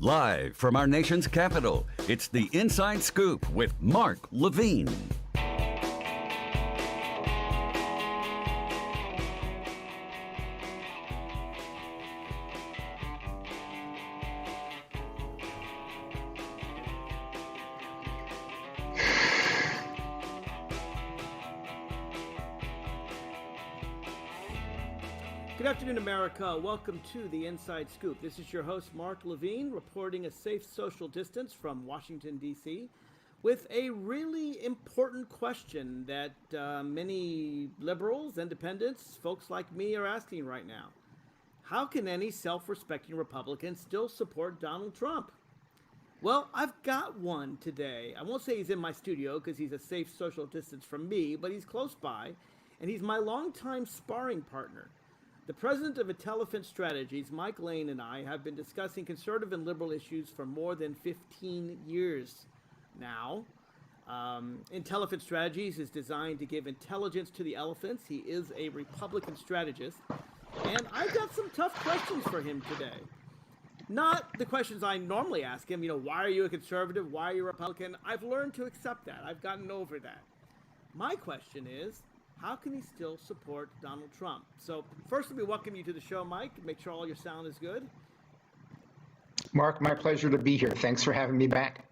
Live from our nation's capital, it's the Inside Scoop with Mark Levine. Good afternoon, America. Welcome to the Inside Scoop. This is your host, Mark Levine, reporting a safe social distance from Washington, D.C., with a really important question that many liberals, independents, folks like me are asking right now. How can any self-respecting Republican still support Donald Trump? Well, I've got one today. I won't say he's in my studio because he's a safe social distance from me, but he's close by, and he's my longtime sparring partner. The president of Strategist Mike Lane and I have been discussing conservative and liberal issues for more than 15 years now. Intelligent Strategies is designed to give intelligence to the elephants. He is a Republican strategist. And I've got some tough questions for him today. Not the questions I normally ask him, why are you a conservative? Why are you a Republican? I've learned to accept that. I've gotten over that. My question is, how can he still support Donald Trump? So first, let me welcome you to the show, Mike. Make sure all your sound is good. Mark, my pleasure to be here. Thanks for having me back.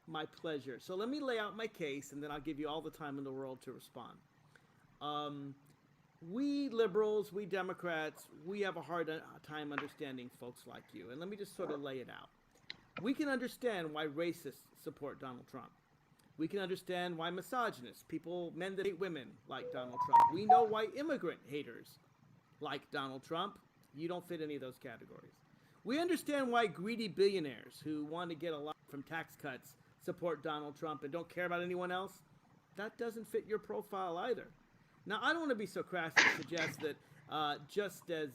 My pleasure. So let me lay out my case, and then I'll give you all the time in the world to respond. We liberals, we Democrats, we have a hard time understanding folks like you. And let me just sort of lay it out. We can understand why racists support Donald Trump. We can understand why misogynists, men that hate women, like Donald Trump. We know why immigrant haters like Donald Trump. You don't fit any of those categories. We understand why greedy billionaires who want to get a lot from tax cuts support Donald Trump and don't care about anyone else. That doesn't fit your profile either. Now, I don't want to be so crass to suggest that just as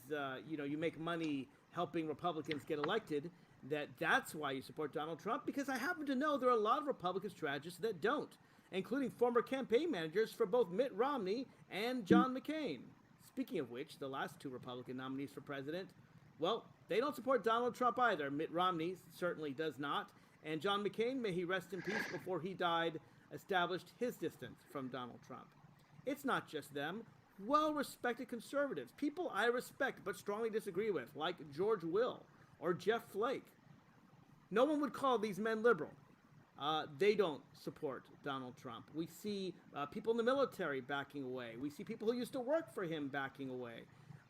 you make money helping Republicans get elected, that's why you support Donald Trump, because I happen to know there are a lot of Republican strategists that don't, including former campaign managers for both Mitt Romney and John McCain. Speaking of which, the last two Republican nominees for president, well, they don't support Donald Trump either. Mitt Romney certainly does not, and John McCain, may he rest in peace, before he died, established his distance from Donald Trump. It's not just them. Well-respected conservatives, people I respect but strongly disagree with, like George Will or Jeff Flake. No one would call these men liberal. They don't support Donald Trump. We see people in the military backing away. We see people who used to work for him backing away.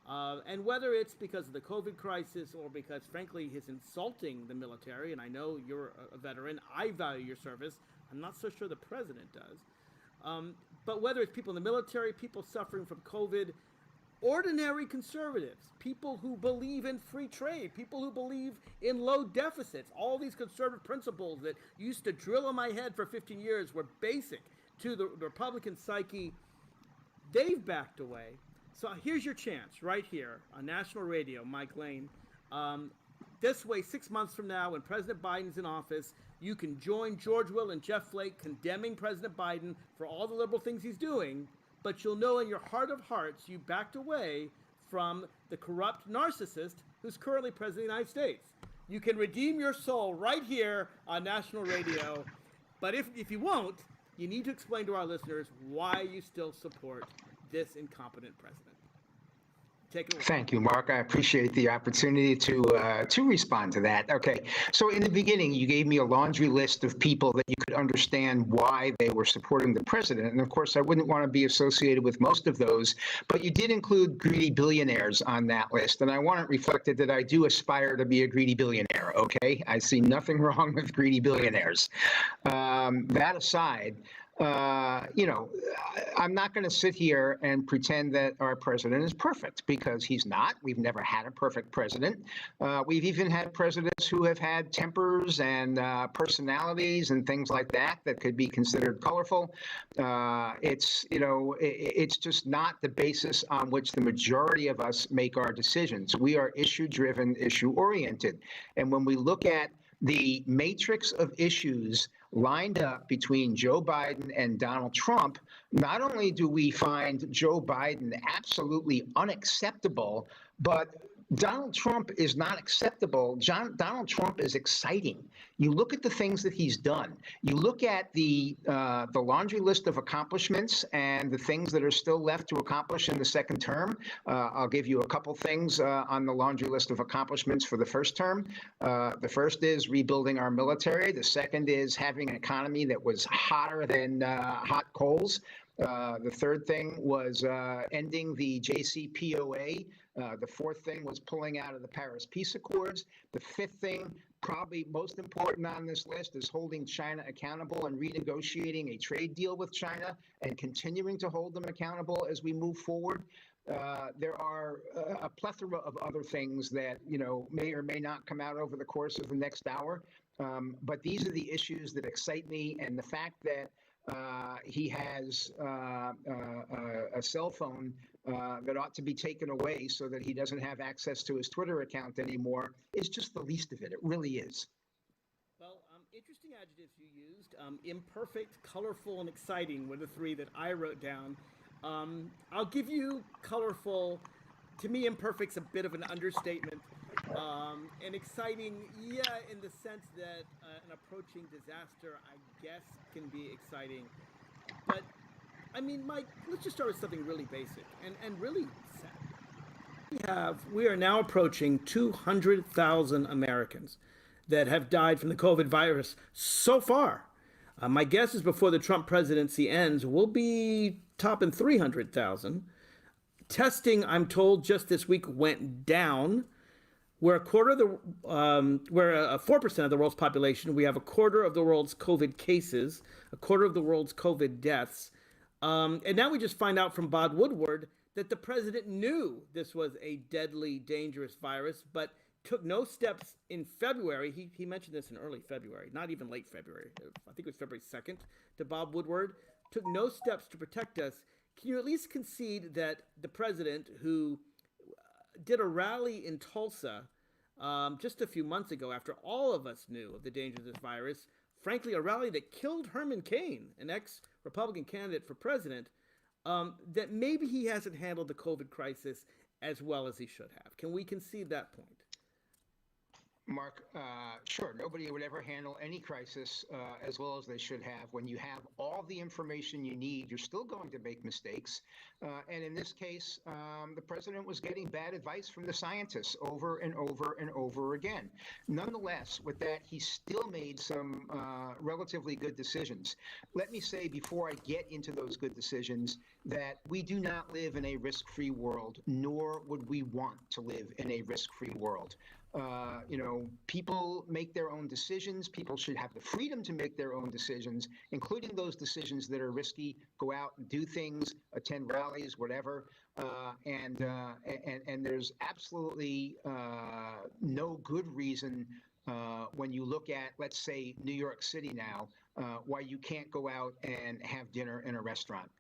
And whether it's because of the COVID crisis or because, frankly, he's insulting the military, and I know you're a veteran, I value your service. I'm not so sure the president does. But whether it's people in the military, people suffering from COVID, ordinary conservatives, people who believe in free trade, people who believe in low deficits, all these conservative principles that used to drill in my head for 15 years were basic. to the Republican psyche, they've backed away. So here's your chance right here on national radio, Mike Lane. This way, 6 months from now, when President Biden's in office, you can join George Will and Jeff Flake condemning President Biden for all the liberal things he's doing, but you'll know in your heart of hearts you backed away from the corrupt narcissist who's currently president of the United States. You can redeem your soul right here on national radio, but if you won't, you need to explain to our listeners why you still support this incompetent president. Take it away. Thank you, Mark. I appreciate the opportunity to respond to that. Okay, so in the beginning, you gave me a laundry list of people that you could understand why they were supporting the president. And of course, I wouldn't want to be associated with most of those, but you did include greedy billionaires on that list. And I want it reflected that I do aspire to be a greedy billionaire, okay? I see nothing wrong with greedy billionaires. That aside, I'm not going to sit here and pretend that our president is perfect, because he's not. We've never had a perfect president. We've even had presidents who have had tempers and personalities and things like that that could be considered colorful. It's just not the basis on which the majority of us make our decisions. We are issue-driven, issue-oriented. And when we look at the matrix of issues lined up between Joe Biden and Donald Trump, not only do we find Joe Biden absolutely unacceptable, but Donald Trump is not acceptable. Donald Trump is exciting. You look at the things that he's done. You look at the laundry list of accomplishments and the things that are still left to accomplish in the second term. I'll give you a couple things on the laundry list of accomplishments for the first term. The first is rebuilding our military. The second is having an economy that was hotter than hot coals. The third thing was ending the JCPOA. The fourth thing was pulling out of the Paris Peace Accords. The fifth thing, probably most important on this list, is holding China accountable and renegotiating a trade deal with China and continuing to hold them accountable as we move forward. There are a plethora of other things that, may or may not come out over the course of the next hour. But these are the issues that excite me, and the fact that he has a cell phone that ought to be taken away so that he doesn't have access to his Twitter account anymore is just the least of it. It really is. Well, interesting adjectives you used. Imperfect, colorful, and exciting were the three that I wrote down. I'll give you colorful. To me, imperfect's a bit of an understatement. And exciting, yeah, in the sense that an approaching disaster, I guess, can be exciting. But, I mean, Mike, let's just start with something really basic and really sad. We are now approaching 200,000 Americans that have died from the COVID virus so far. My guess is before the Trump presidency ends, we'll be topping 300,000. Testing, I'm told, just this week went down. We're a quarter of the, we're 4% of the world's population. We have a quarter of the world's COVID cases, a quarter of the world's COVID deaths. And now we just find out from Bob Woodward that the president knew this was a deadly, dangerous virus, but took no steps in February. He mentioned this in early February, not even late February. I think it was February 2nd to Bob Woodward. Took no steps to protect us. Can you at least concede that the president, who did a rally in Tulsa just a few months ago after all of us knew of the danger of this virus, frankly, a rally that killed Herman Cain, an ex-Republican candidate for president, that maybe he hasn't handled the COVID crisis as well as he should have? Can we concede that point? Mark, sure. Nobody would ever handle any crisis as well as they should have. When you have all the information you need, you're still going to make mistakes. And in this case, the president was getting bad advice from the scientists over and over and over again. Nonetheless, with that, he still made some relatively good decisions. Let me say, before I get into those good decisions, that we do not live in a risk-free world, nor would we want to live in a risk-free world. People make their own decisions. People should have the freedom to make their own decisions, including those decisions that are risky. Go out and do things, attend rallies, whatever. And there's absolutely no good reason when you look at, let's say, New York City now, why you can't go out and have dinner in a restaurant.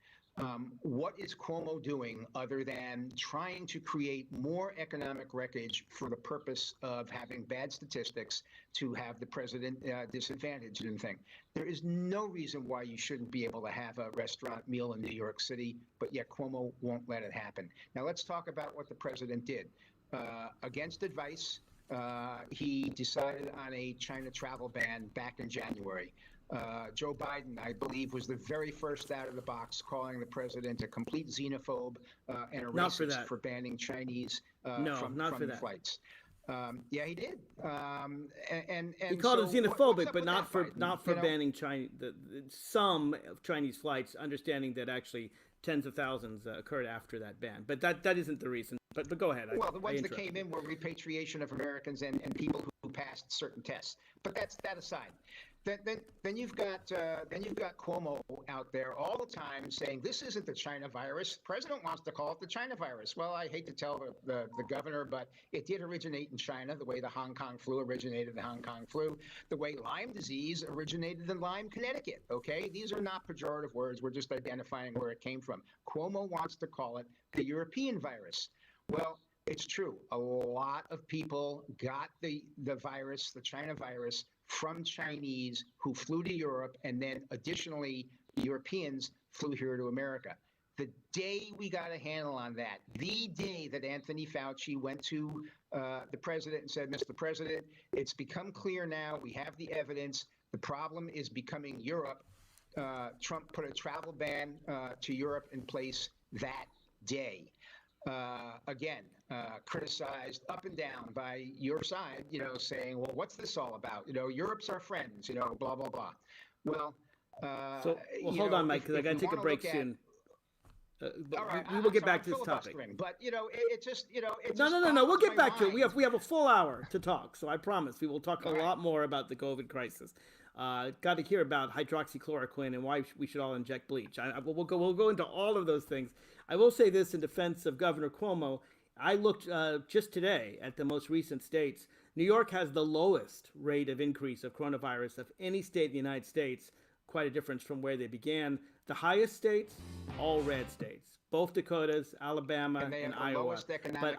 What is Cuomo doing other than trying to create more economic wreckage for the purpose of having bad statistics to have the president disadvantaged and thing? There is no reason why you shouldn't be able to have a restaurant meal in New York City, but yet Cuomo won't let it happen. Now let's talk about what the president did. Against advice, he decided on a China travel ban back in January. Joe Biden, I believe, was the very first out of the box, calling the president a complete xenophobe and a racist for banning Chinese from flights. Yeah, he did. And he called it xenophobic, but not for banning some Chinese flights, understanding that actually tens of thousands occurred after that ban. But that isn't the reason. But go ahead. Well, the ones that came in were repatriation of Americans and people who passed certain tests. But that's that aside. Then you've got Cuomo out there all the time saying this isn't the China virus. The president wants to call it the China virus. Well, I hate to tell the governor, but it did originate in China, the way the Hong Kong flu originated in the Hong Kong flu, the way Lyme disease originated in Lyme, Connecticut. Okay, these are not pejorative words. We're just identifying where it came from. Cuomo wants to call it the European virus. Well, it's true. A lot of people got the virus, the China virus, from Chinese who flew to Europe, and then additionally, Europeans flew here to America. The day we got a handle on that, the day that Anthony Fauci went to the president and said, Mr. President, it's become clear now, we have the evidence, the problem is becoming Europe. Trump put a travel ban to Europe in place that day. Again, criticized up and down by your side, saying, well, what's this all about? Europe's our friends, blah, blah, blah. Well, hold on, Mike, because I got to take a break soon. We will get back to this topic. But, it just, No. We'll get back to it. We have a full hour to talk, so I promise we will talk a lot more about the COVID crisis. Got to hear about hydroxychloroquine and why we should all inject bleach. We'll go into all of those things. I will say this in defense of Governor Cuomo. I looked just today at the most recent states. New York has the lowest rate of increase of coronavirus of any state in the United States. Quite a difference from where they began. The highest states, all red states. Both Dakotas, Alabama, and Iowa. But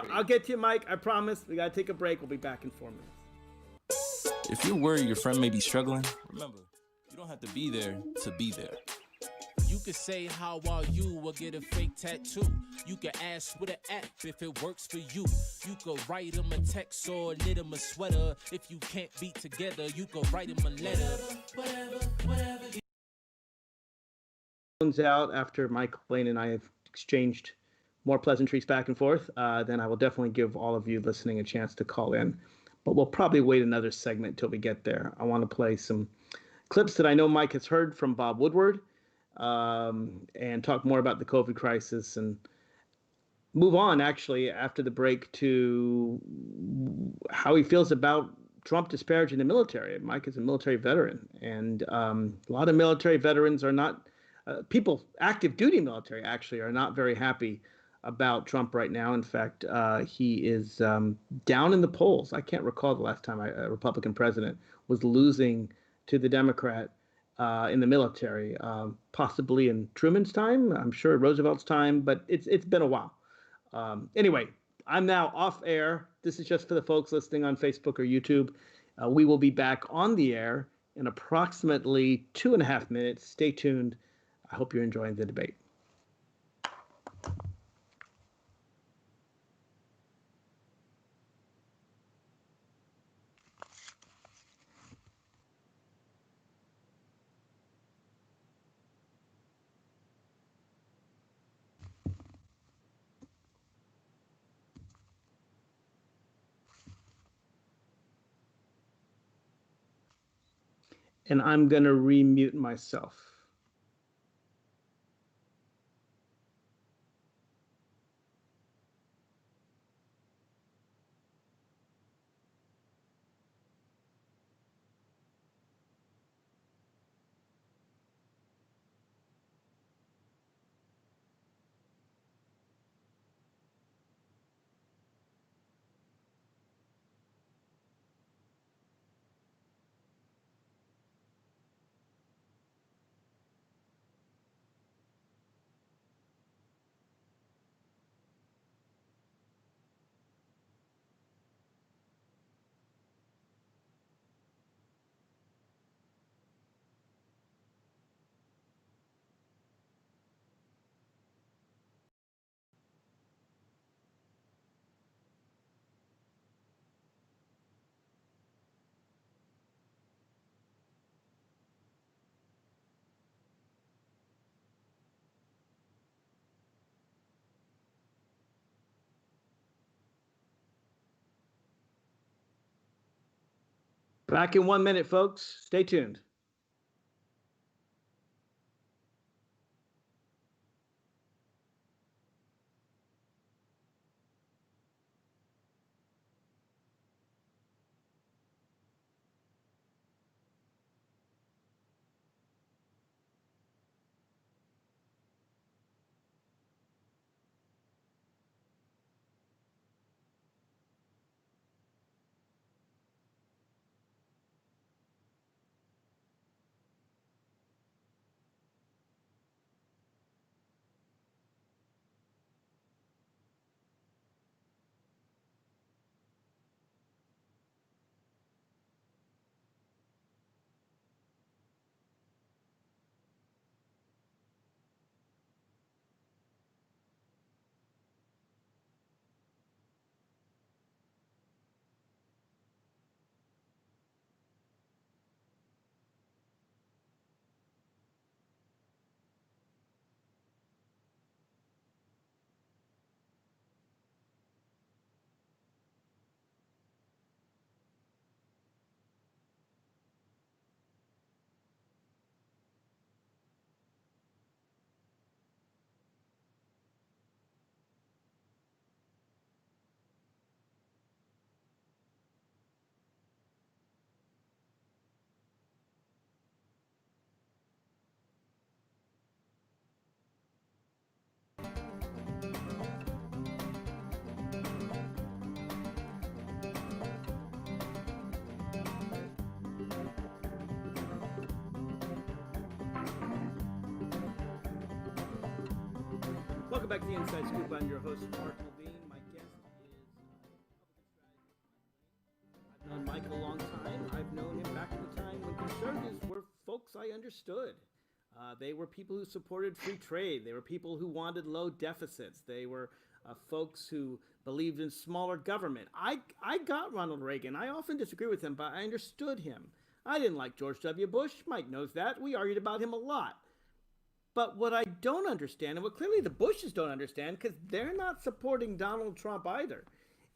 I'll get to you, Mike. I promise. We got to take a break. We'll be back in 4 minutes. If you're worried your friend may be struggling, remember, you don't have to be there to be there. You could say, how are you, or get a fake tattoo. You could ask with an app if it works for you. You could write him a text or knit him a sweater. If you can't be together, you could write him a letter. Whatever. Out after Mike Lane and I have exchanged more pleasantries back and forth, then I will definitely give all of you listening a chance to call in. But we'll probably wait another segment till we get there. I want to play some clips that I know Mike has heard from Bob Woodward, and talk more about the COVID crisis, and move on actually after the break to how he feels about Trump disparaging the military. Mike is a military veteran, and a lot of military veterans are not people, active duty military actually, are not very happy about Trump right now. In fact, he is down in the polls. I can't recall the last time a Republican president was losing to the Democrat in the military, possibly in Truman's time, I'm sure Roosevelt's time, but it's been a while. Anyway, I'm now off air. This is just for the folks listening on Facebook or YouTube. We will be back on the air in approximately 2.5 minutes. Stay tuned. I hope you're enjoying the debate. And I'm going to remute myself. Back in 1 minute, folks. Stay tuned. Welcome back to the Inside Scoop. I'm your host, Mark Levine. My guest is I've known Mike a long time. I've known him back in the time when conservatives were folks I understood. They were people who supported free trade. They were people who wanted low deficits. They were folks who believed in smaller government. I got Ronald Reagan. I often disagree with him, but I understood him. I didn't like George W. Bush. Mike knows that. We argued about him a lot. But what I don't understand, and what clearly the Bushes don't understand, because they're not supporting Donald Trump either,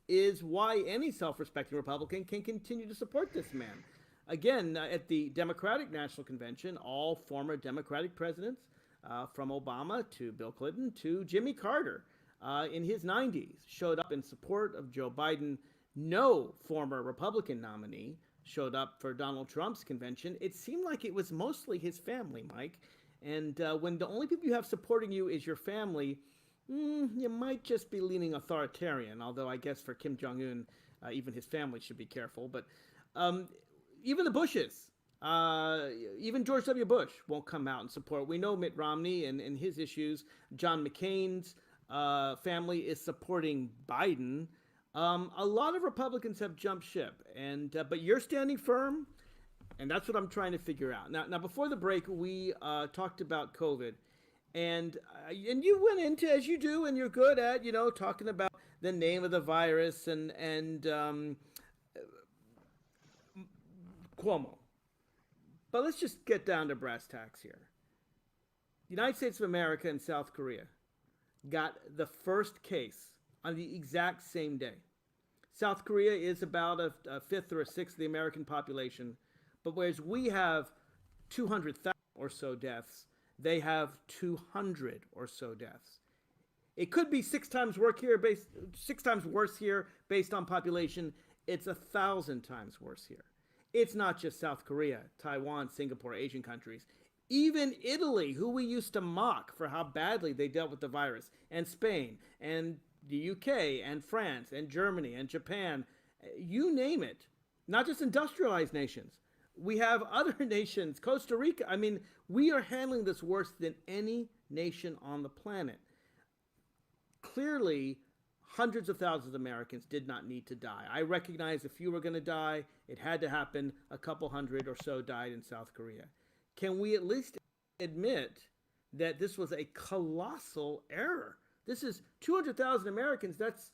is why any self-respecting Republican can continue to support this man. Again, at the Democratic National Convention, all former Democratic presidents, from Obama to Bill Clinton to Jimmy Carter, in his 90s, showed up in support of Joe Biden. No former Republican nominee showed up for Donald Trump's convention. It seemed like it was mostly his family, Mike. And when the only people you have supporting you is your family, you might just be leaning authoritarian, although I guess for Kim Jong-un, even his family should be careful. But even the Bushes, even George W. Bush won't come out and support. We know Mitt Romney and his issues. John McCain's family is supporting Biden. A lot of Republicans have jumped ship, but you're standing firm. And that's what I'm trying to figure out. Now before the break, we talked about COVID, and you went into, as you do, and you're good at, talking about the name of the virus and Cuomo. But let's just get down to brass tacks here. The United States of America and South Korea got the first case on the exact same day. South Korea is about a fifth or a sixth of the American population. But whereas we have 200,000 or so deaths, they have 200 or so deaths. It could be six times worse here based on population. It's 1,000 times worse here. It's not just South Korea, Taiwan, Singapore, Asian countries. Even Italy, who we used to mock for how badly they dealt with the virus, and Spain, and the UK, and France, and Germany, and Japan, you name it. Not just industrialized nations. We have other nations, Costa Rica. I mean, we are handling this worse than any nation on the planet. Clearly, hundreds of thousands of Americans did not need to die. I recognize if you were going to die, it had to happen. A couple hundred or so died in South Korea. Can we at least admit that this was a colossal error? This is 200,000 Americans. That's,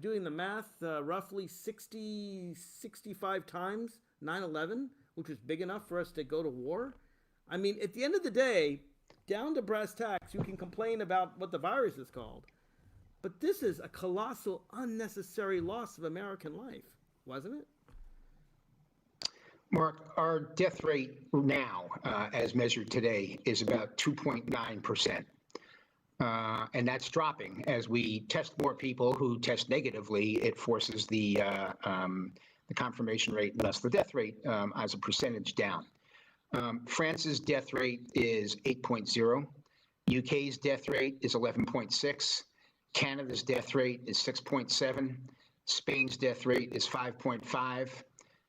doing the math, roughly 65 times 9/11. Which was big enough for us to go to war. I mean, at the end of the day, down to brass tacks, you can complain about what the virus is called. But this is a colossal, unnecessary loss of American life, wasn't it? Mark, our death rate now, as measured today, is about 2.9%. And that's dropping. As we test more people who test negatively, it forces the confirmation rate and thus the death rate as a percentage down. France's death rate is 8.0. UK's death rate is 11.6. Canada's death rate is 6.7. Spain's death rate is 5.5.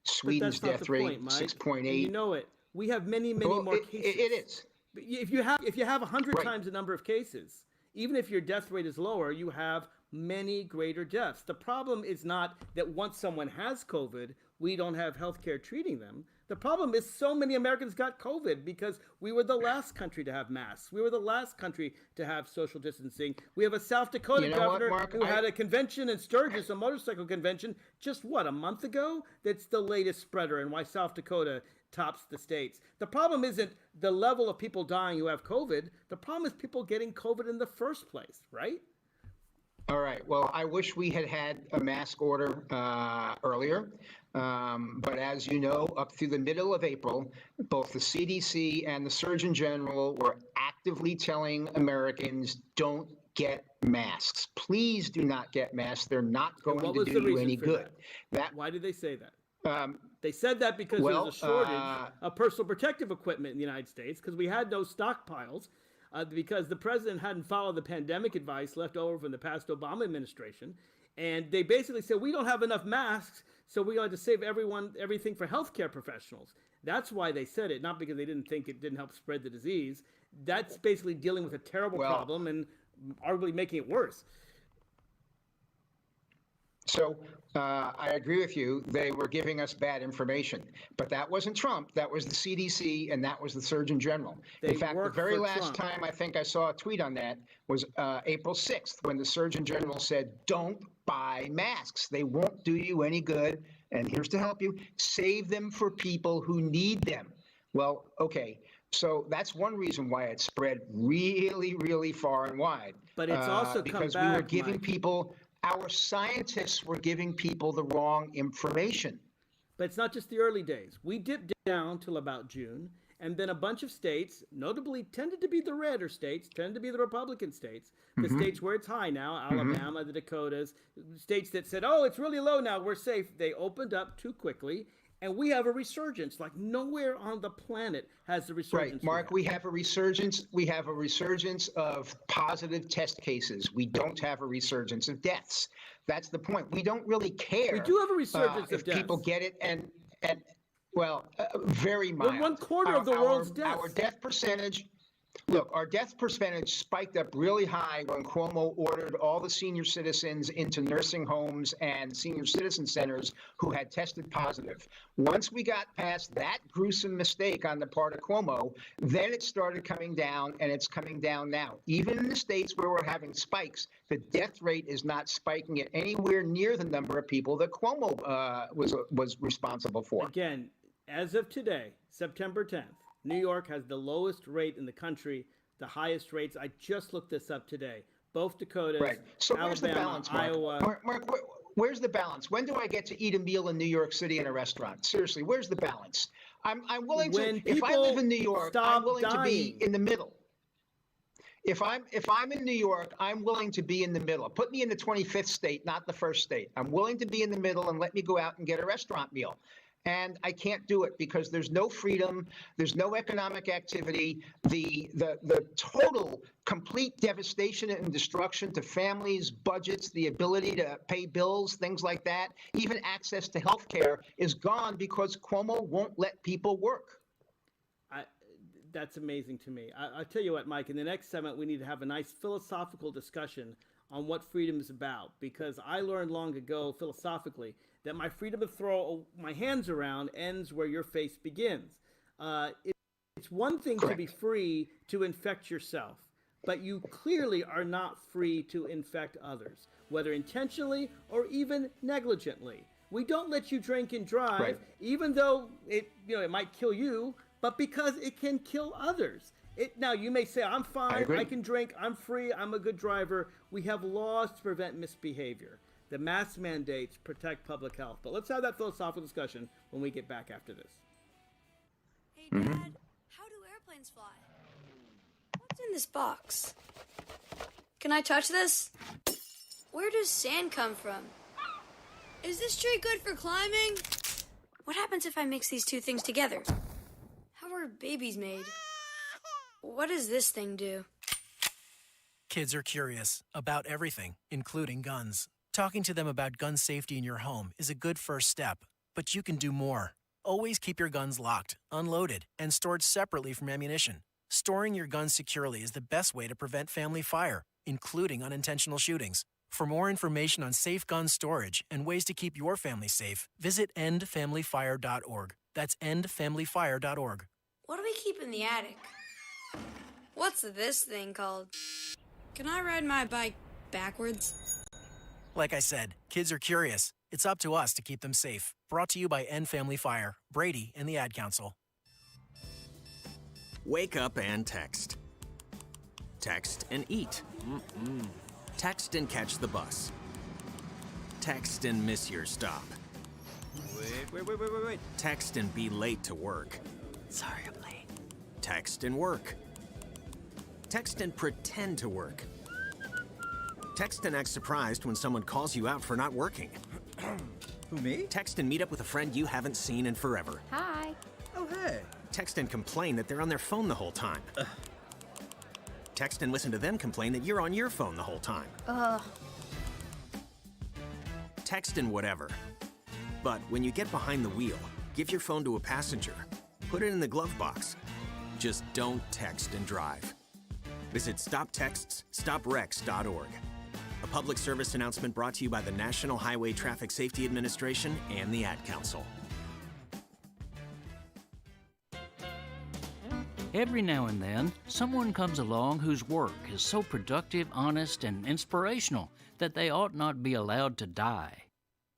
Sweden's death rate 6.8. You know it. We have many more cases. It is. If you have 100 times the number of cases, even if your death rate is lower, you have many greater deaths. The problem is not that once someone has COVID, we don't have healthcare treating them. The problem is so many Americans got COVID because we were the last country to have masks. We were the last country to have social distancing. We have a South Dakota governor who had a convention in Sturgis, a motorcycle convention, just a month ago? That's the latest spreader and why South Dakota tops the states. The problem isn't the level of people dying who have COVID. The problem is people getting COVID in the first place, right? All right. Well, I wish we had a mask order earlier. But as you know, up through the middle of April, both the CDC and the Surgeon General were actively telling Americans, don't get masks. Please do not get masks. They're not going to do you any good. Why did they say that? They said that because there was a shortage of personal protective equipment in the United States because we had no stockpiles. Because the president hadn't followed the pandemic advice left over from the past Obama administration. And they basically said, we don't have enough masks, so we got to save everything for healthcare professionals. That's why they said it, not because they didn't think it didn't help spread the disease. That's basically dealing with a terrible problem and arguably making it worse. So I agree with you. They were giving us bad information. But that wasn't Trump. That was the CDC, and that was the Surgeon General. In fact, the very last time I think I saw a tweet on that was April 6th, when the Surgeon General said, don't buy masks. They won't do you any good. And here's to help you. Save them for people who need them. Well, okay. So that's one reason why it spread really, really far and wide. But it's also because we were giving people... Our scientists were giving people the wrong information. But it's not just the early days. We dipped down till about June, and then a bunch of states, notably tended to be the redder states, tended to be the Republican states, the states where it's high now, Alabama, the Dakotas, states that said, oh, it's really low now, we're safe. They opened up too quickly. And we have a resurgence, like nowhere on the planet has the resurgence. Right, Mark, we have a resurgence. We have a resurgence of positive test cases. We don't have a resurgence of deaths. That's the point. We don't really care. We do have a resurgence of deaths. If people get it and very mild. We're 1/4 of the world's deaths. Our death percentage. Look, our death percentage spiked up really high when Cuomo ordered all the senior citizens into nursing homes and senior citizen centers who had tested positive. Once we got past that gruesome mistake on the part of Cuomo, then it started coming down, and it's coming down now. Even in the states where we're having spikes, the death rate is not spiking at anywhere near the number of people that Cuomo was responsible for. Again, as of today, September 10th, New York has the lowest rate in the country, the highest rates. I just looked this up today. Both Dakotas, right. So Alabama, where's the balance, Mark? Iowa. Mark, where's the balance? When do I get to eat a meal in New York City in a restaurant? Seriously, where's the balance? I'm willing to. If I live in New York, I'm willing to be in the middle. If I'm in New York, I'm willing to be in the middle. Put me in the 25th state, not the first state. I'm willing to be in the middle and let me go out and get a restaurant meal. And I can't do it because there's no freedom, there's no economic activity, the total complete devastation and destruction to families, budgets, the ability to pay bills, things like that, even access to health care is gone because Cuomo won't let people work. That's amazing to me. I'll tell you what, Mike, in the next segment, we need to have a nice philosophical discussion on what freedom is about, because I learned long ago philosophically that my freedom to throw my hands around ends where your face begins. It's one thing Correct. To be free to infect yourself, but you clearly are not free to infect others, whether intentionally or even negligently. We don't let you drink and drive, Right. even though it might kill you, but because it can kill others. Now, you may say, I'm fine, I can drink, I'm free, I'm a good driver. We have laws to prevent misbehavior. The mask mandates protect public health. But let's have that philosophical discussion when we get back after this. Mhm. Dad, how do airplanes fly? What's in this box? Can I touch this? Where does sand come from? Is this tree good for climbing? What happens if I mix these two things together? How are babies made? What does this thing do? Kids are curious about everything, including guns. Talking to them about gun safety in your home is a good first step, but you can do more. Always keep your guns locked, unloaded, and stored separately from ammunition. Storing your guns securely is the best way to prevent family fire, including unintentional shootings. For more information on safe gun storage and ways to keep your family safe, visit endfamilyfire.org. That's endfamilyfire.org. What do we keep in the attic? What's this thing called? Can I ride my bike backwards? Like I said, kids are curious. It's up to us to keep them safe. Brought to you by End Family Fire, Brady, and the Ad Council. Wake up and text. Text and eat. Text and catch the bus. Text and miss your stop. Wait. Text and be late to work. Sorry, I'm late. Text and work. Text and pretend to work. Text and act surprised when someone calls you out for not working. Who, me? Text and meet up with a friend you haven't seen in forever. Hi. Oh, hey. Text and complain that they're on their phone the whole time. Text and listen to them complain that you're on your phone the whole time. Text and whatever. But when you get behind the wheel, give your phone to a passenger. Put it in the glove box. Just don't text and drive. Visit StopTextsStopWrecks.org. A public service announcement brought to you by the National Highway Traffic Safety Administration and the Ad Council. Every now and then, someone comes along whose work is so productive, honest, and inspirational that they ought not be allowed to die.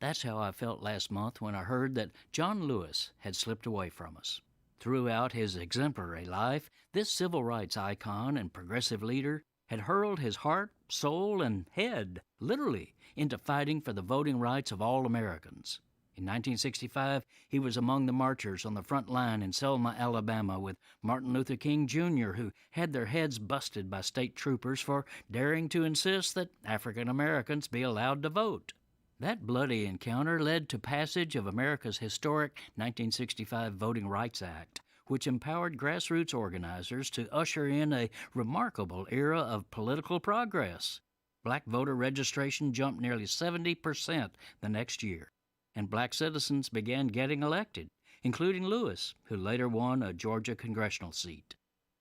That's how I felt last month when I heard that John Lewis had slipped away from us. Throughout his exemplary life, this civil rights icon and progressive leader had hurled his heart, soul, and head, literally, into fighting for the voting rights of all Americans. In 1965, he was among the marchers on the front line in Selma, Alabama, with Martin Luther King Jr., who had their heads busted by state troopers for daring to insist that African Americans be allowed to vote. That bloody encounter led to passage of America's historic 1965 Voting Rights Act, which empowered grassroots organizers to usher in a remarkable era of political progress. Black voter registration jumped nearly 70% the next year, and black citizens began getting elected, including Lewis, who later won a Georgia congressional seat.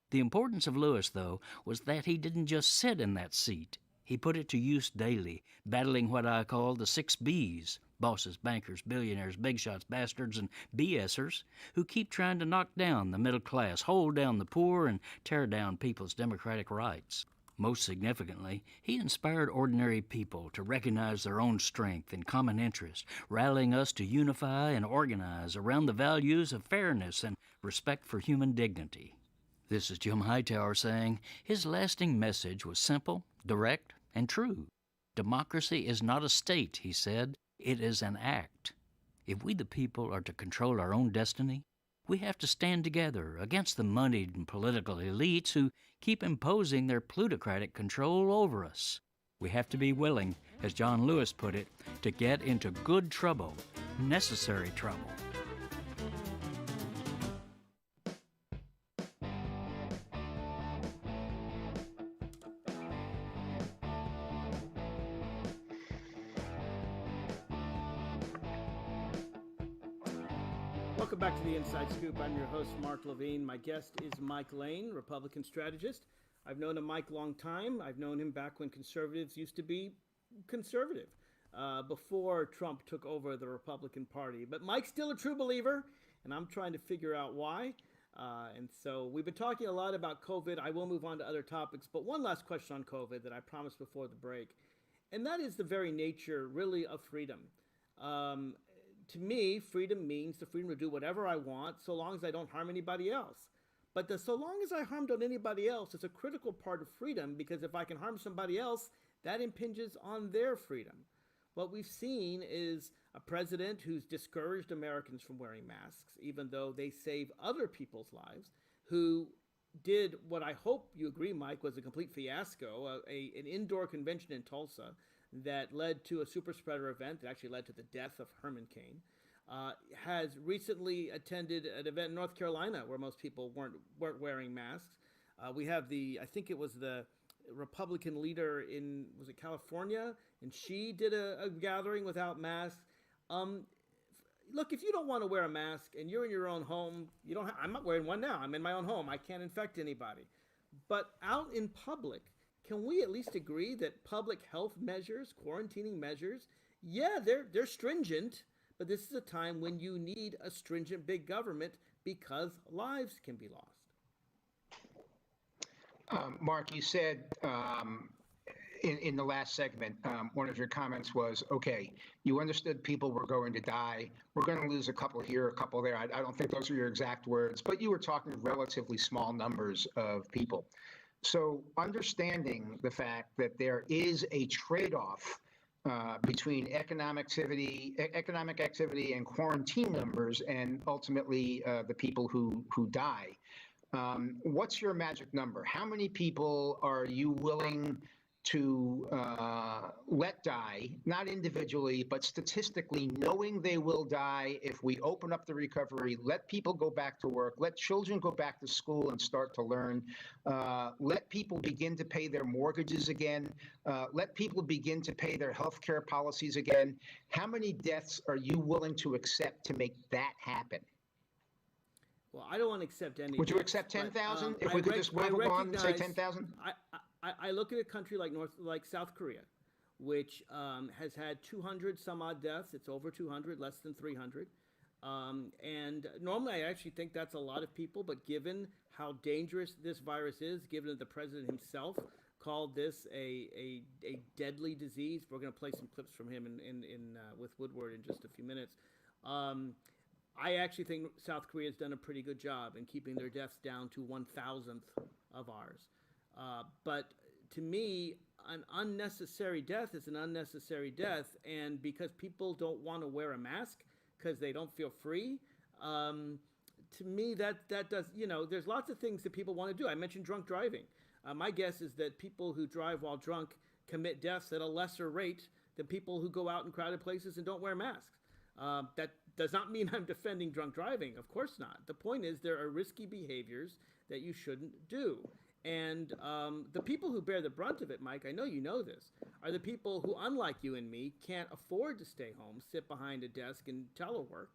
The importance of Lewis, though, was that he didn't just sit in that seat. He put it to use daily, battling what I call the 6 Bs, bosses, bankers, billionaires, big shots, bastards, and BSers, who keep trying to knock down the middle class, hold down the poor, and tear down people's democratic rights. Most significantly, he inspired ordinary people to recognize their own strength and common interest, rallying us to unify and organize around the values of fairness and respect for human dignity. This is Jim Hightower saying his lasting message was simple, direct, and true. Democracy is not a state, he said. It is an act. If we the people are to control our own destiny, we have to stand together against the moneyed and political elites who keep imposing their plutocratic control over us. We have to be willing, as John Lewis put it, to get into good trouble, necessary trouble. Welcome back to the Inside Scoop. I'm your host, Mark Levine. My guest is Mike Lane, Republican strategist. I've known him, Mike, a long time. I've known him back when conservatives used to be conservative, before Trump took over the Republican Party. But Mike's still a true believer, and I'm trying to figure out why. And so we've been talking a lot about COVID. I will move on to other topics, but one last question on COVID that I promised before the break, and that is the very nature, really, of freedom. To me, freedom means the freedom to do whatever I want so long as I don't harm anybody else. But so long as I harmed on anybody else, it's a critical part of freedom, because if I can harm somebody else, that impinges on their freedom. What we've seen is A president who's discouraged Americans from wearing masks, even though they save other people's lives, who did what I hope you agree, Mike, was a complete fiasco, an indoor convention in Tulsa that led to a super spreader event that actually led to the death of Herman Cain, has recently attended an event in North Carolina where most people weren't wearing masks. We have I think it was the Republican leader was it California? And she did a gathering without masks. Look, if you don't want to wear a mask and you're in your own home, I'm not wearing one now. I'm in my own home. I can't infect anybody. But out in public, can we at least agree that public health measures, quarantining measures, yeah, they're stringent, but this is a time when you need a stringent big government because lives can be lost. Mark, you said in the last segment, one of your comments was, okay, you understood people were going to die. We're going to lose a couple here, a couple there. I don't think those are your exact words, but you were talking relatively small numbers of people. So understanding the fact that there is a trade-off between economic activity and quarantine numbers and ultimately the people who die. What's your magic number? How many people are you willing to let die, not individually, but statistically, knowing they will die if we open up the recovery, let people go back to work, let children go back to school and start to learn, let people begin to pay their mortgages again, let people begin to pay their health care policies again? How many deaths are you willing to accept to make that happen? Well, I don't want to accept any. Would you accept 10,000 if we could just wave a wand and say 10,000? I look at a country like South Korea, which has had 200 some odd deaths. It's over 200, less than 300. And normally I actually think that's a lot of people, but given how dangerous this virus is, given that the president himself called this a deadly disease, we're going to play some clips from him with Woodward in just a few minutes. I actually think South Korea has done a pretty good job in keeping their deaths down to 1,000th of ours. But to me, an unnecessary death is an unnecessary death. And because people don't want to wear a mask because they don't feel free, to me, that does, there's lots of things that people want to do. I mentioned drunk driving. My guess is that people who drive while drunk commit deaths at a lesser rate than people who go out in crowded places and don't wear masks. That does not mean I'm defending drunk driving. Of course not. The point is there are risky behaviors that you shouldn't do. And the people who bear the brunt of it, Mike, I know you know this, are the people who, unlike you and me, can't afford to stay home, sit behind a desk and telework,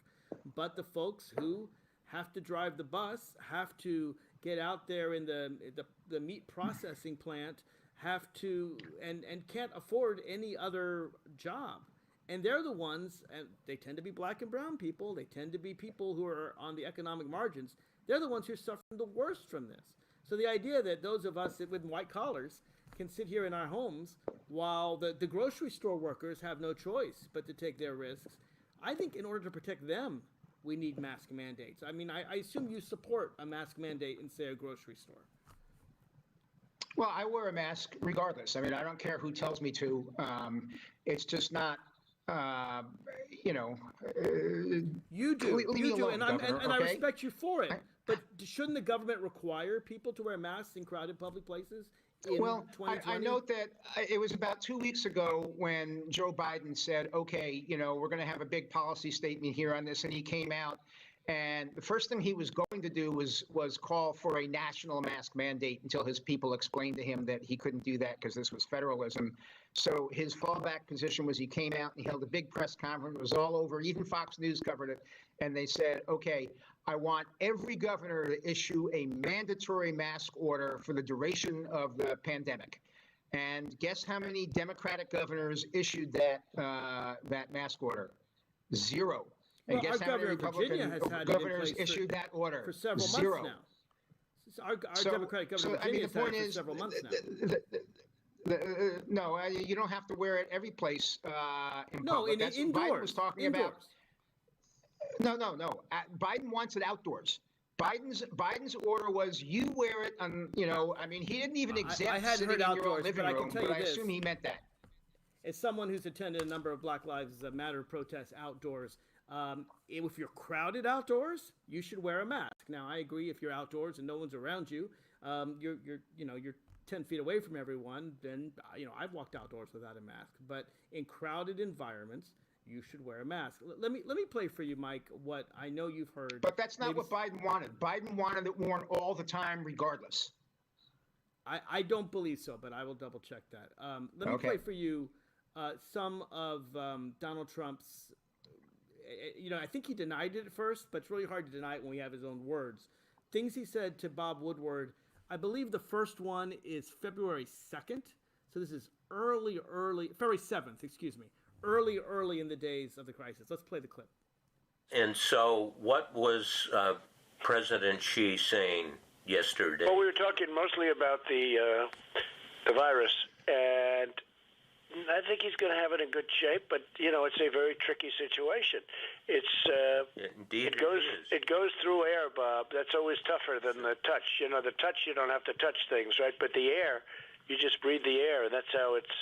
but the folks who have to drive the bus, have to get out there in the meat processing plant, have to and can't afford any other job. And they're the ones, and they tend to be black and brown people, they tend to be people who are on the economic margins, they're the ones who are suffering the worst from this. So the idea that those of us with white collars can sit here in our homes while the grocery store workers have no choice but to take their risks, I think in order to protect them, we need mask mandates. I mean, I assume you support a mask mandate in, say, a grocery store. Well, I wear a mask regardless. I mean, I don't care who tells me to. It's just not, you do, alone, Governor, and I respect you for it. But shouldn't the government require people to wear masks in crowded public places? Well, I note that it was about 2 weeks ago when Joe Biden said, okay, we're going to have a big policy statement here on this. And he came out and the first thing he was going to do was call for a national mask mandate until his people explained to him that he couldn't do that because this was federalism. So his fallback position was he came out and he held a big press conference. It was all over. Even Fox News covered it. And they said, okay, I want every governor to issue a mandatory mask order for the duration of the pandemic. And guess how many Democratic governors issued that mask order? 0. And guess how many Republican governors issued that order? For several 0. months now. Our Democratic governor of Virginia has had it for several months now. No, you don't have to wear it every place in No, public. That's what Biden was talking indoors. about. No. Biden wants it outdoors. Biden's order was you wear it on, he didn't even exempt sitting in your own living room, but I assume he meant that. as someone who's attended a number of Black Lives Matter protests outdoors, if you're crowded outdoors, you should wear a mask. Now, I agree if you're outdoors and no one's around you, you're 10 feet away from everyone, then, I've walked outdoors without a mask. But in crowded environments, you should wear a mask. Let me play for you, Mike, what I know you've heard. But that's not what Biden wanted. Biden wanted it worn all the time, regardless. I don't believe so, but I will double check that. Let me play for you some of Donald Trump's, I think he denied it at first, but it's really hard to deny it when we have his own words. Things he said to Bob Woodward. I believe the first one is February 2nd. So this is February 7th, excuse me. Early in the days of the crisis. Let's play the clip. And so what was President Xi saying yesterday? Well, we were talking mostly about the virus, and I think he's going to have it in good shape, but, it's a very tricky situation. Indeed it goes through air, Bob. That's always tougher than the touch. The touch, you don't have to touch things, right? But the air, you just breathe the air, and that's how it's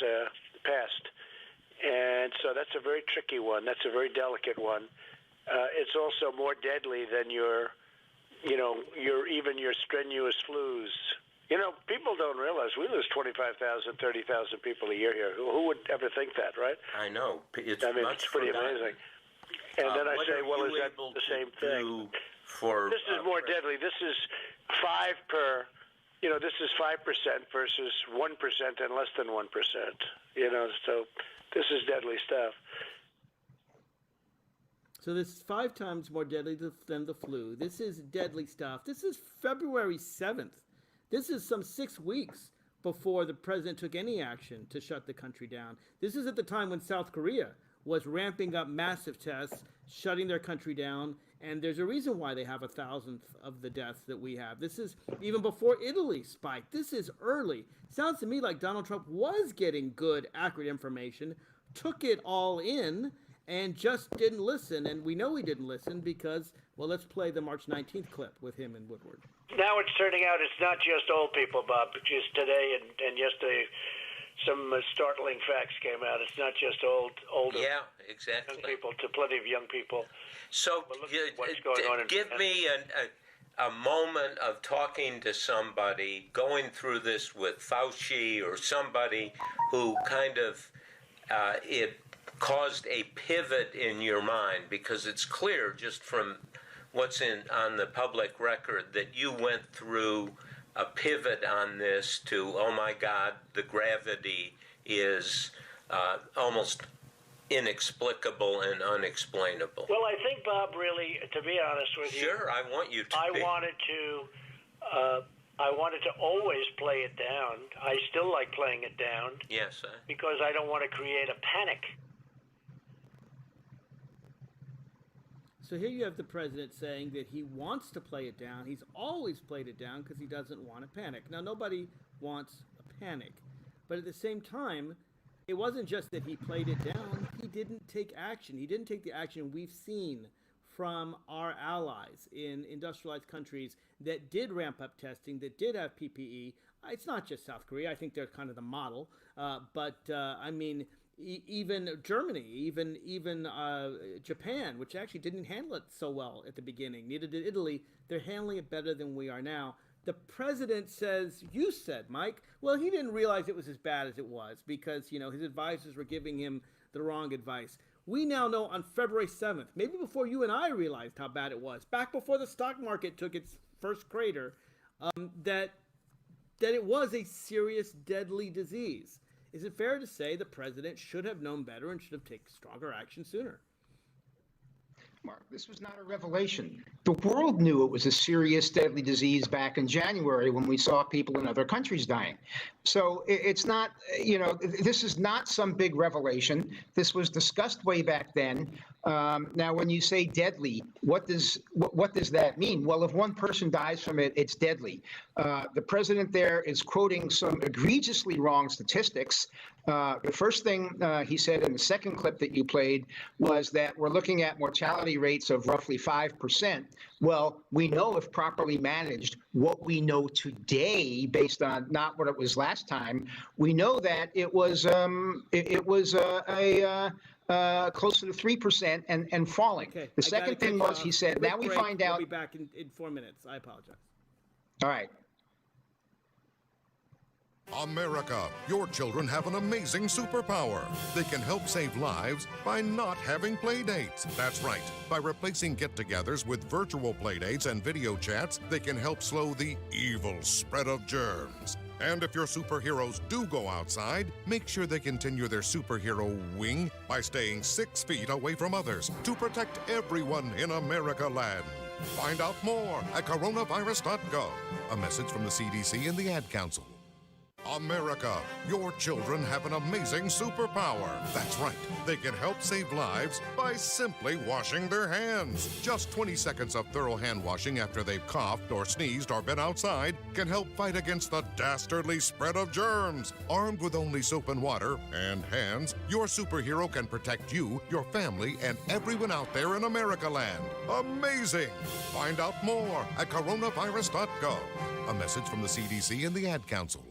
passed. And so that's a very tricky one. That's a very delicate one. It's also more deadly than your strenuous flus. People don't realize we lose 25,000, 30,000 people a year here. Who would ever think that, right? I know. It's pretty amazing. And then I say, well, is that the same thing? This is more deadly. This is 5 per. This is 5% versus 1% and less than 1%. So this is deadly stuff. So this is 5 times more deadly than the flu. This is deadly stuff. This is February 7th. This is some 6 weeks before the president took any action to shut the country down. This is at the time when South Korea was ramping up massive tests, shutting their country down, and there's a reason why they have 1,000th of the deaths that we have. This is even before Italy spiked. This is early. Sounds to me like Donald Trump was getting good, accurate information, took it all in, and just didn't listen. And we know he didn't listen because, well, let's play the March 19th clip with him and Woodward. Now it's turning out it's not just old people, Bob. Just today and yesterday, some startling facts came out. It's not just older exactly. young people, to plenty of young people. So what's going on give me a moment of talking to somebody, going through this with Fauci or somebody who kind of it caused a pivot in your mind, because it's clear just from what's on the public record that you went through a pivot on this to, oh my God, the gravity is almost inexplicable and unexplainable. Well, I think, Bob, really, to be honest with you, sure, I want you to. I wanted to always play it down. I still like playing it down. Yes, because I don't want to create a panic. So here you have the president saying that he wants to play it down. He's always played it down because he doesn't want a panic. Now, nobody wants a panic. But at the same time, it wasn't just that he played it down. He didn't take action. He didn't take the action we've seen from our allies in industrialized countries that did ramp up testing, that did have PPE. It's not just South Korea. I think they're kind of the model. Even Germany, even Japan, which actually didn't handle it so well at the beginning, neither did Italy. They're handling it better than we are now. The president says, you said, Mike, well, he didn't realize it was as bad as it was because, his advisors were giving him the wrong advice. We now know on February 7th, maybe before you and I realized how bad it was, back before the stock market took its first crater, that it was a serious, deadly disease. Is it fair to say the president should have known better and should have taken stronger action sooner? Mark, this was not a revelation. The world knew it was a serious, deadly disease back in January when we saw people in other countries dying. So it's not, this is not some big revelation. This was discussed way back then. Now, when you say deadly, what does that mean? Well, if one person dies from it, it's deadly. The president there is quoting some egregiously wrong statistics. The first thing he said in the second clip that you played was that we're looking at mortality rates of roughly 5%. Well, we know if properly managed, what we know today, based on not what it was last time, we know that it was closer to 3% and falling. Okay, The second thing was he said, now we find out. We'll be back in 4 minutes. I apologize. All right. America, your children have an amazing superpower. They can help save lives by not having play dates. That's right. By replacing get-togethers with virtual play dates and video chats, they can help slow the evil spread of germs. And if your superheroes do go outside, make sure they continue their superhero wing by staying 6 feet away from others to protect everyone in America land. Find out more at coronavirus.gov. A message from the CDC and the Ad Council. America, your children have an amazing superpower. That's right. They can help save lives by simply washing their hands. Just 20 seconds of thorough hand washing after they've coughed or sneezed or been outside can help fight against the dastardly spread of germs. Armed with only soap and water and hands, your superhero can protect you, your family, and everyone out there in America land. Amazing! Find out more at coronavirus.gov. A message from the CDC and the Ad Council.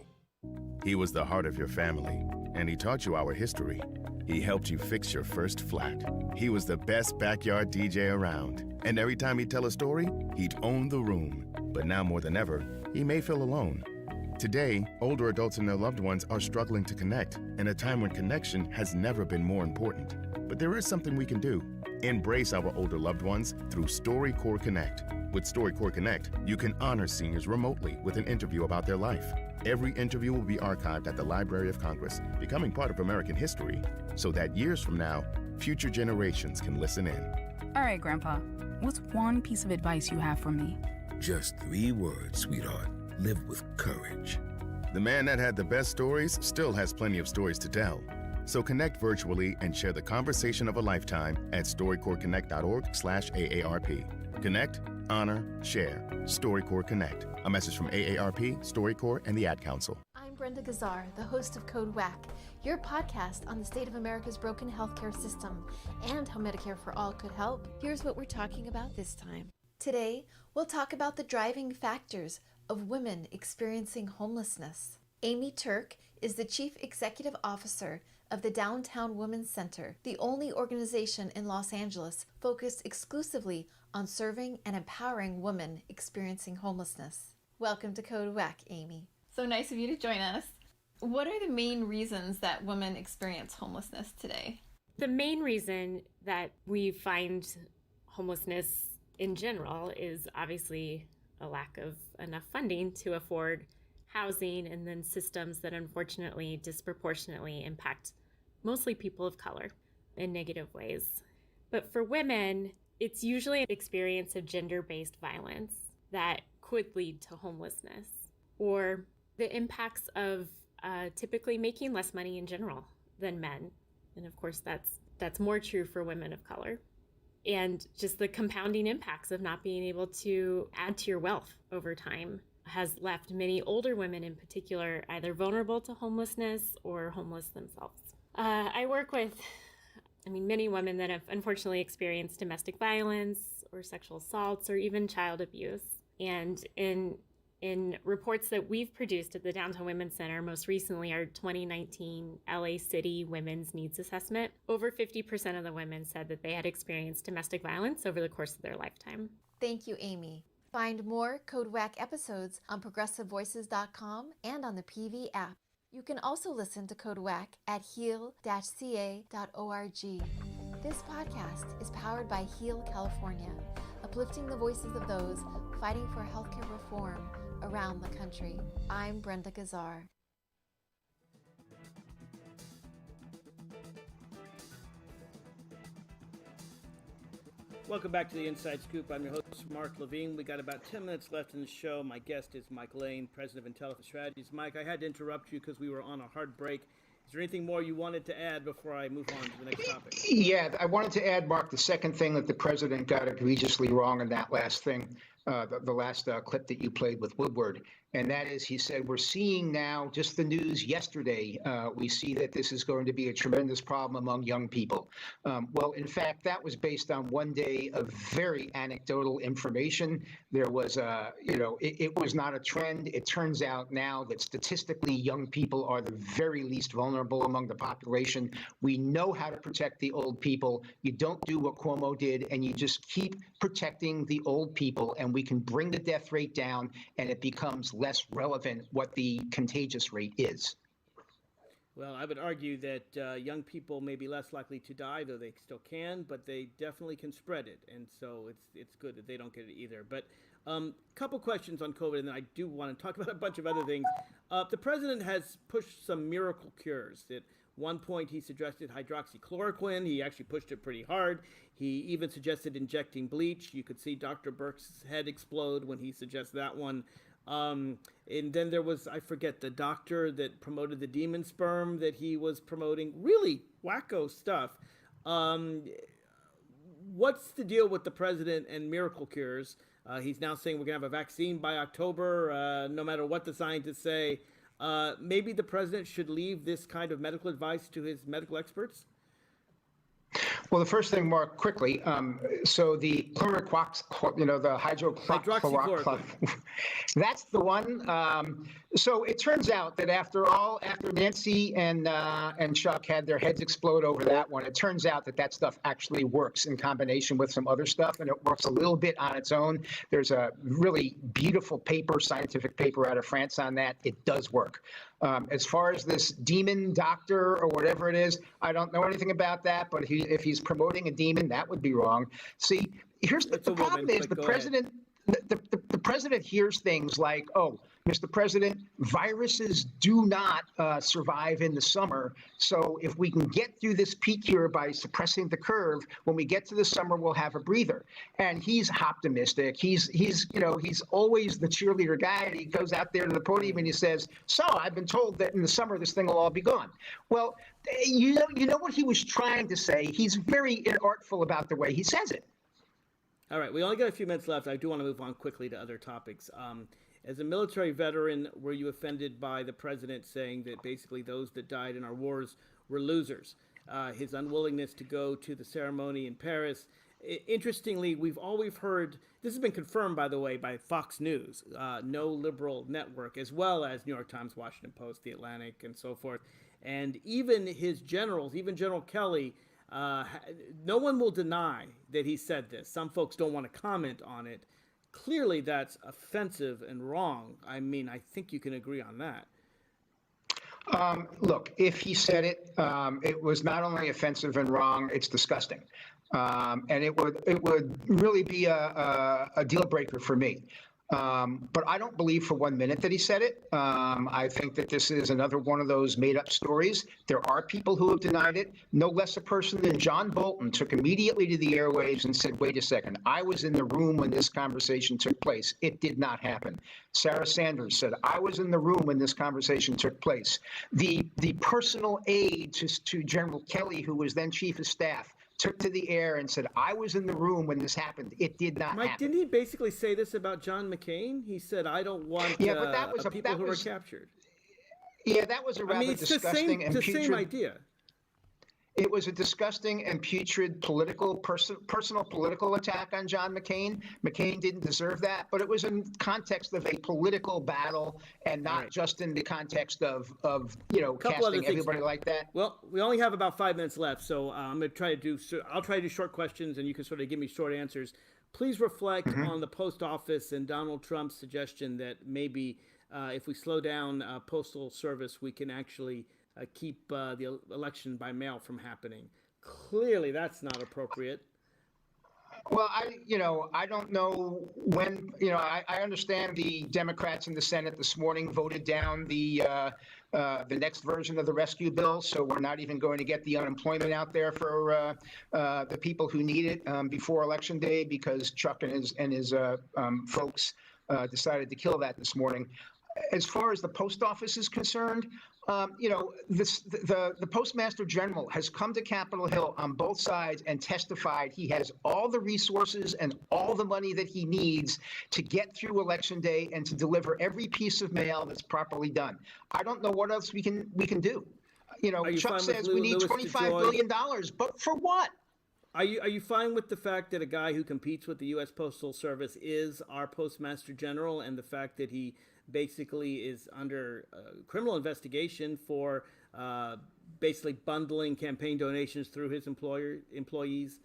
He was the heart of your family, and he taught you our history. He helped you fix your first flat. He was the best backyard DJ around, and every time he'd tell a story, he'd own the room. But now more than ever, he may feel alone. Today, older adults and their loved ones are struggling to connect, in a time when connection has never been more important. But there is something we can do. Embrace our older loved ones through StoryCorps Connect. With StoryCorps Connect, you can honor seniors remotely with an interview about their life. Every interview will be archived at the Library of Congress, becoming part of American history, so that years from now, future generations can listen in. All right, Grandpa, what's one piece of advice you have for me? Just 3 words, sweetheart. Live with courage. The man that had the best stories still has plenty of stories to tell. So connect virtually and share the conversation of a lifetime at storycorpsconnect.org/AARP. Connect, honor, share. StoryCorps Connect. A message from AARP, StoryCorps, and the Ad Council. I'm Brenda Gazzar, the host of Code WAC, your podcast on the state of America's broken healthcare system and how Medicare for All could help. Here's what we're talking about this time. Today, we'll talk about the driving factors of women experiencing homelessness. Amy Turk is the Chief Executive Officer of the Downtown Women's Center, the only organization in Los Angeles focused exclusively on serving and empowering women experiencing homelessness. Welcome to Code WAC, Amy. So nice of you to join us. What are the main reasons that women experience homelessness today? The main reason that we find homelessness in general is obviously a lack of enough funding to afford housing, and then systems that unfortunately disproportionately impact mostly people of color in negative ways. But for women, it's usually an experience of gender-based violence that could lead to homelessness, or the impacts of typically making less money in general than men. And of course, that's more true for women of color. And just the compounding impacts of not being able to add to your wealth over time has left many older women in particular either vulnerable to homelessness or homeless themselves. I work with, many women that have unfortunately experienced domestic violence or sexual assaults or even child abuse. And in reports that we've produced at the Downtown Women's Center, most recently our 2019 LA City Women's Needs Assessment, over 50% of the women said that they had experienced domestic violence over the course of their lifetime. Thank you, Amy. Find more Code WAC episodes on progressivevoices.com and on the PV app. You can also listen to Code WAC at heal-ca.org. This podcast is powered by Heal California, uplifting the voices of those fighting for healthcare reform around the country. I'm Brenda Gazzar. Welcome back to the Inside Scoop. I'm your host, Mark Levine. We got about 10 minutes left in the show. My guest is Mike Lane, president of Intelligent Strategies. Mike, I had to interrupt you because we were on a hard break, Is there anything more you wanted to add before I move on to the next topic? Yeah, I wanted to add, Mark, the second thing that the president got egregiously wrong in that last thing, the last clip that you played with Woodward. And that is, he said, we're seeing now, just the news yesterday, we see that this is going to be a tremendous problem among young people. Well, in fact, that was based on one day of very anecdotal information. There was, it was not a trend. It turns out now that statistically, young people are the very least vulnerable among the population. We know how to protect the old people. You don't do what Cuomo did, and you just keep protecting the old people, and we can bring the death rate down, and it becomes less relevant what the contagious rate is. Well, I would argue that young people may be less likely to die, though they still can, but they definitely can spread it, and so it's good that they don't get it either. But couple questions on COVID, and then I do want to talk about a bunch of other things. The president has pushed some miracle cures. At one point, he suggested hydroxychloroquine. He actually pushed it pretty hard. He even suggested injecting bleach. You could see Dr. Burke's head explode when he suggested that one. And then there was, I forget, the doctor that promoted the demon sperm that he was promoting. Really wacko stuff. What's the deal with the president and miracle cures? He's now saying we're going to have a vaccine by October, no matter what the scientists say. Maybe the president should leave this kind of medical advice to his medical experts? Well, the first thing, Mark, quickly, so the the hydroxychloroquine, that's the one. So it turns out that after Nancy and Chuck had their heads explode over that one, it turns out that stuff actually works in combination with some other stuff, and it works a little bit on its own. There's a really beautiful paper, scientific paper out of France on that. It does work. As far as this demon doctor or whatever it is, I don't know anything about that, but if he's promoting a demon, that would be wrong. See, here's the problem is the president. The president hears things like, oh, Mr. President, viruses do not survive in the summer. So if we can get through this peak here by suppressing the curve, when we get to the summer, we'll have a breather. And he's optimistic. He's always the cheerleader guy. And he goes out there to the podium and he says, so I've been told that in the summer, this thing will all be gone. Well, you know what he was trying to say? He's very inartful about the way he says it. All right, we only got a few minutes left. I do want to move on quickly to other topics. As a military veteran, were you offended by the president saying that basically those that died in our wars were losers? His unwillingness to go to the ceremony in Paris. Interestingly, we've always heard, this has been confirmed, by the way, by Fox News, no liberal network, as well as New York Times, Washington Post, The Atlantic, and so forth. And even his generals, even General Kelly, no one will deny that he said this. Some folks don't want to comment on it. Clearly, that's offensive and wrong. I mean, I think you can agree on that. Look, if he said it, it was not only offensive and wrong, it's disgusting. And it would really be a deal breaker for me. But I don't believe for 1 minute that he said it. I think that this is another one of those made-up stories. There are people who have denied it. No less a person than John Bolton took immediately to the airwaves and said, wait a second, I was in the room when this conversation took place. It did not happen. Sarah Sanders said, I was in the room when this conversation took place. The personal aide to General Kelly, who was then chief of staff, took to the air and said, I was in the room when this happened. It did not Mike, happen. Didn't he basically say this about John McCain? He said, I don't want but that was people who were captured. Yeah, that was a rather disgusting and putrid. It's the same idea. It was a disgusting and putrid personal political attack on John McCain. McCain didn't deserve that, but it was in context of a political battle and not just in the context of casting everybody like that. Well, we only have about 5 minutes left, so I'm going to try to do. I'll try to do short questions, and you can sort of give me short answers. Please reflect on the post office and Donald Trump's suggestion that maybe if we slow down postal service, we can actually keep the election by mail from happening. Clearly, that's not appropriate. Well, I don't know when. I understand the Democrats in the Senate this morning voted down the next version of the rescue bill, so we're not even going to get the unemployment out there for the people who need it before Election Day because Chuck and his folks decided to kill that this morning. As far as the post office is concerned, The Postmaster General has come to Capitol Hill on both sides and testified he has all the resources and all the money that he needs to get through Election Day and to deliver every piece of mail that's properly done. I don't know what else we can do. Chuck says we need $25 billion, but for what? Are you fine with the fact that a guy who competes with the U.S. Postal Service is our Postmaster General, and the fact that he basically is under criminal investigation for basically bundling campaign donations through his employees?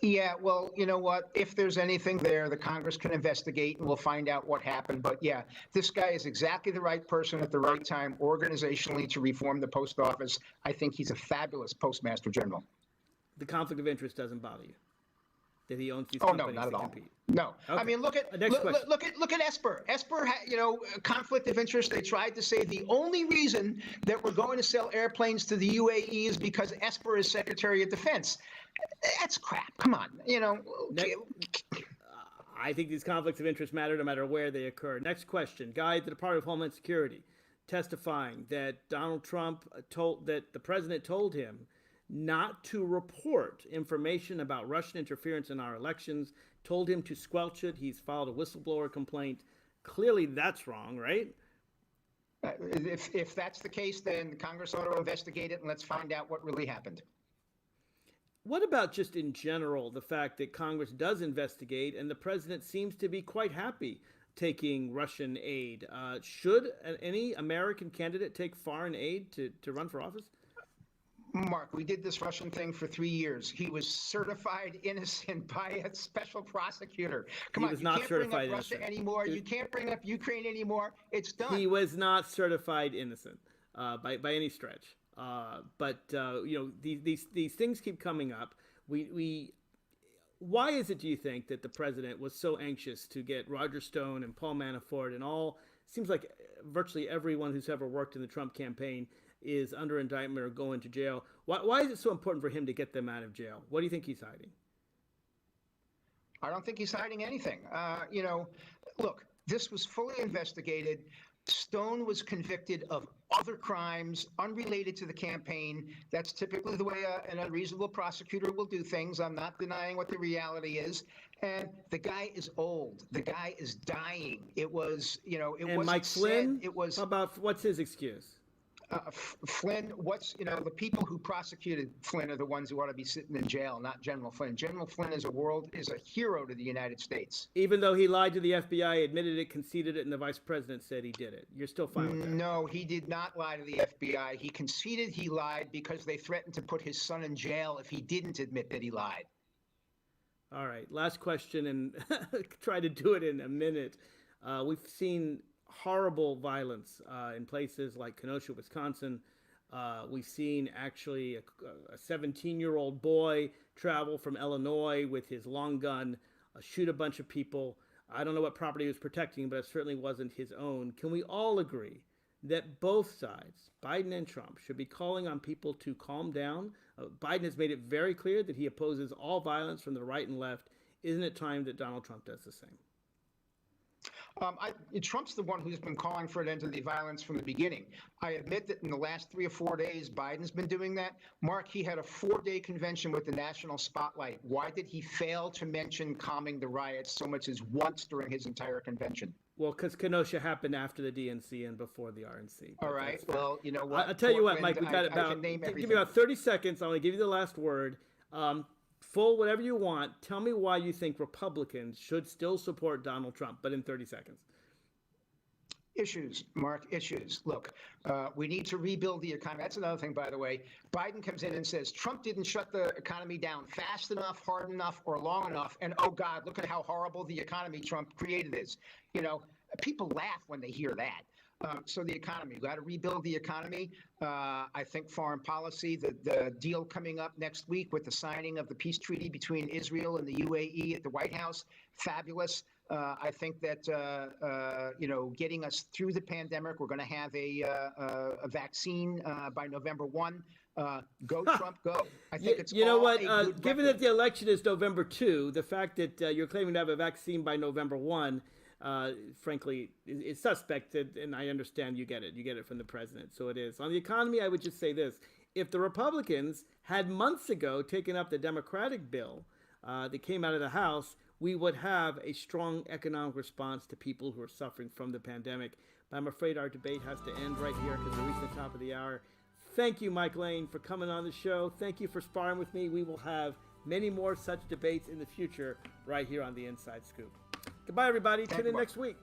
Yeah, well, you know what? If there's anything there, the Congress can investigate and we'll find out what happened. But yeah, this guy is exactly the right person at the right time organizationally to reform the post office. I think he's a fabulous Postmaster General. The conflict of interest doesn't bother you? That he owns these companies? Oh, no, not at all. Compete. No. Okay. I mean, look at Esper. Esper, conflict of interest. They tried to say the only reason that we're going to sell airplanes to the UAE is because Esper is Secretary of Defense. That's crap. Come on. I think these conflicts of interest matter no matter where they occur. Next question. Guy at the Department of Homeland Security testifying that Donald Trump the president told him not to report information about Russian interference in our elections, told him to squelch it. He's filed a whistleblower complaint. Clearly that's wrong, right? If that's the case, then Congress ought to investigate it and let's find out what really happened. What about just in general, the fact that Congress does investigate and the president seems to be quite happy taking Russian aid? Should any American candidate take foreign aid to run for office? Mark, we did this Russian thing for 3 years. He was certified innocent by a special prosecutor. Come on, you can't bring up Russia anymore. You can't bring up Ukraine anymore. It's done. He was not certified innocent by any stretch. But these things keep coming up. Why is it, do you think, that the president was so anxious to get Roger Stone and Paul Manafort and seems like virtually everyone who's ever worked in the Trump campaign is under indictment or going to jail? Why is it so important for him to get them out of jail? What do you think he's hiding? I don't think he's hiding anything. Look, this was fully investigated. Stone was convicted of other crimes unrelated to the campaign. That's typically the way an unreasonable prosecutor will do things. I'm not denying what the reality is. And the guy is old. The guy is dying. It was, and Mike Flynn? What's his excuse? Flynn, the people who prosecuted Flynn are the ones who ought to be sitting in jail, not General Flynn. General Flynn is a hero to the United States. Even though he lied to the FBI, admitted it, conceded it, and the vice president said he did it. You're still fine with that? No, he did not lie to the FBI. He conceded he lied because they threatened to put his son in jail if he didn't admit that he lied. All right, last question, and try to do it in a minute. We've seen horrible violence in places like Kenosha, Wisconsin. We've seen actually a 17-year-old boy travel from Illinois with his long gun, shoot a bunch of people. I don't know what property he was protecting, but it certainly wasn't his own. Can we all agree that both sides, Biden and Trump, should be calling on people to calm down? Biden has made it very clear that he opposes all violence from the right and left. Isn't it time that Donald Trump does the same? Trump's the one who's been calling for an end to the violence from the beginning. I admit that in the last 3 or 4 days, Biden's been doing that. Mark, he had a 4-day convention with the national spotlight. Why did he fail to mention calming the riots so much as once during his entire convention? Well, because Kenosha happened after the DNC and before the RNC. All right. Well, you know what? I'll tell you what, Mike, we got give me about 30 seconds. I want to give you the last word. Full, whatever you want. Tell me why you think Republicans should still support Donald Trump, but in 30 seconds. Issues, Mark, issues. Look, we need to rebuild the economy. That's another thing, by the way. Biden comes in and says, Trump didn't shut the economy down fast enough, hard enough, or long enough. And, oh, God, look at how horrible the economy Trump created is. People laugh when they hear that. So the economy, we've got to rebuild the economy. I think foreign policy, the deal coming up next week with the signing of the peace treaty between Israel and the UAE at the White House, fabulous. I think that, getting us through the pandemic, we're going to have a vaccine by November 1. Go, Trump, go. I think it's given that the election is November 2, the fact that you're claiming to have a vaccine by November 1, frankly, is suspected, and I understand you get it. You get it from the president, so it is. On the economy, I would just say this. If the Republicans had months ago taken up the Democratic bill that came out of the House, we would have a strong economic response to people who are suffering from the pandemic. But I'm afraid our debate has to end right here because we're reaching the top of the hour. Thank you, Mike Lane, for coming on the show. Thank you for sparring with me. We will have many more such debates in the future right here on the Inside Scoop. Goodbye, everybody. Tune in next week.